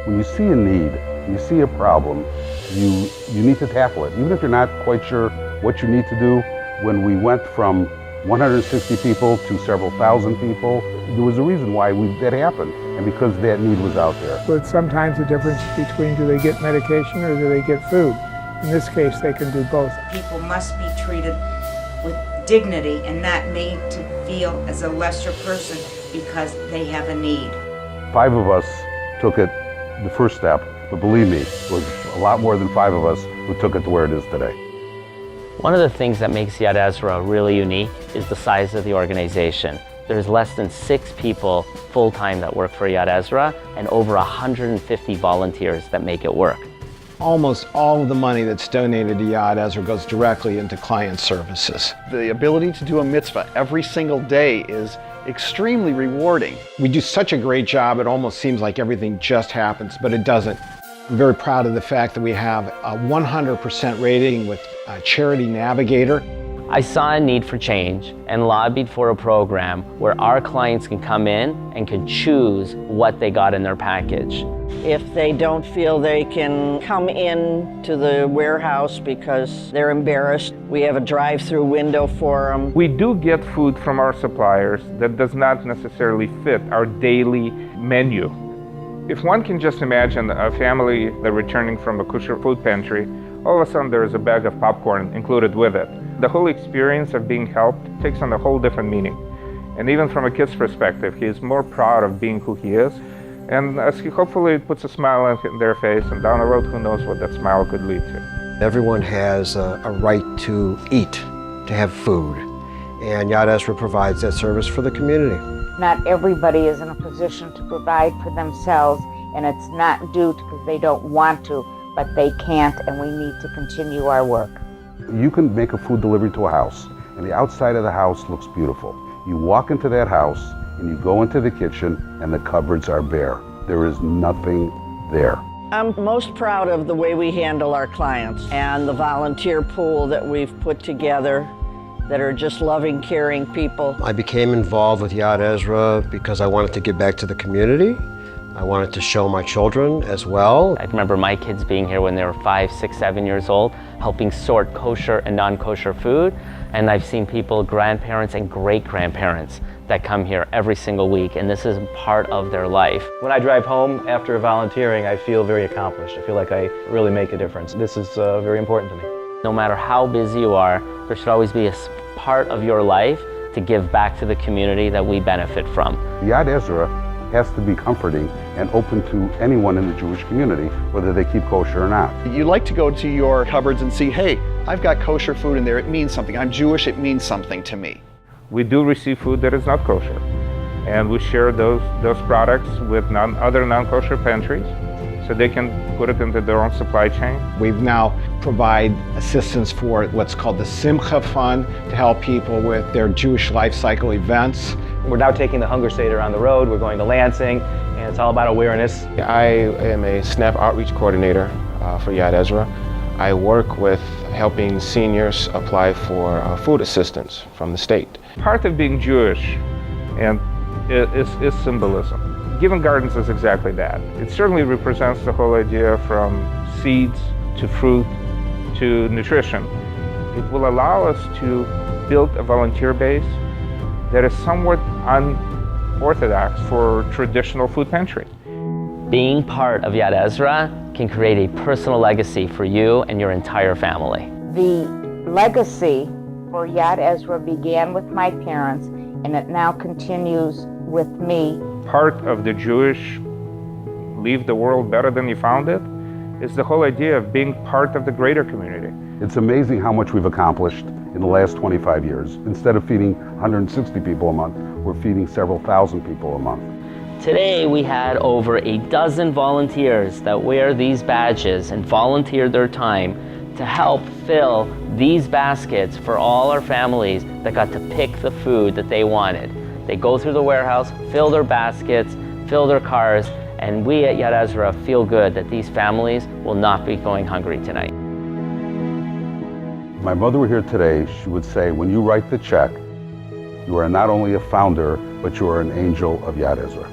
When you see a need, when you see a problem, you need to tackle it. Even if you're not quite sure what you need to do. When we went from 160 people to several thousand people, there was a reason why that happened, and because that need was out there. But sometimes the difference between do they get medication or do they get food. In this case, they can do both. People must be treated with dignity and not made to feel as a lesser person because they have a need. 5 of us took it the first step, but believe me, it was a lot more than 5 of us who took it to where it is today. One of the things that makes Yad Ezra really unique is the size of the organization. There's less than 6 people full-time that work for Yad Ezra and over 150 volunteers that make it work. Almost all of the money that's donated to Yad Ezra goes directly into client services. The ability to do a mitzvah every single day is extremely rewarding. We do such a great job, it almost seems like everything just happens, but it doesn't. I'm very proud of the fact that we have a 100% rating with Charity Navigator. I saw a need for change and lobbied for a program where our clients can come in and can choose what they got in their package. If they don't feel they can come in to the warehouse because they're embarrassed, we have a drive-through window for them. We do get food from our suppliers that does not necessarily fit our daily menu. If one can just imagine a family that's returning from a kosher food pantry, all of a sudden there is a bag of popcorn included with it. The whole experience of being helped takes on a whole different meaning. And even from a kid's perspective, he is more proud of being who he is. And as he hopefully puts a smile on their face, and down the road, who knows what that smile could lead to. Everyone has a right to eat, to have food. And Yad Ezra provides that service for the community. Not everybody is in a position to provide for themselves, and it's not due to because they don't want to, but they can't, and we need to continue our work. You can make a food delivery to a house, and the outside of the house looks beautiful. You walk into that house, and you go into the kitchen, and the cupboards are bare. There is nothing there. I'm most proud of the way we handle our clients and the volunteer pool that we've put together that are just loving, caring people. I became involved with Yad Ezra because I wanted to give back to the community. I wanted to show my children as well. I remember my kids being here when they were 5, 6, 7 years old, helping sort kosher and non-kosher food. And I've seen people, grandparents and great-grandparents, that come here every single week, and this is part of their life. When I drive home after volunteering, I feel very accomplished. I feel like I really make a difference. This is very important to me. No matter how busy you are, there should always be a part of your life to give back to the community that we benefit from. Yad Ezra has to be comforting and open to anyone in the Jewish community, whether they keep kosher or not. You like to go to your cupboards and see, hey, I've got kosher food in there, it means something. I'm Jewish, it means something to me. We do receive food that is not kosher, and we share those products with other non-kosher pantries so they can put it into their own supply chain. We've now provide assistance for what's called the Simcha Fund to help people with their Jewish life cycle events. We're now taking the Hunger Seder on the road. We're going to Lansing, and it's all about awareness. I am a SNAP outreach coordinator for Yad Ezra. I work with helping seniors apply for food assistance from the state. Part of being Jewish and is symbolism. Given Gardens is exactly that. It certainly represents the whole idea from seeds to fruit to nutrition. It will allow us to build a volunteer base that is somewhat unorthodox for traditional food pantry. Being part of Yad Ezra can create a personal legacy for you and your entire family. The legacy for Yad Ezra began with my parents, and it now continues with me. Part of the Jewish leave the world better than you found it is the whole idea of being part of the greater community. It's amazing how much we've accomplished in the last 25 years. Instead of feeding 160 people a month, we're feeding several thousand people a month. Today we had over a dozen volunteers that wear these badges and volunteer their time to help fill these baskets for all our families that got to pick the food that they wanted. They go through the warehouse, fill their baskets, fill their cars, and we at Yad Ezra feel good that these families will not be going hungry tonight. If my mother were here today, she would say, when you write the check, you are not only a founder, but you are an angel of Yad Ezra.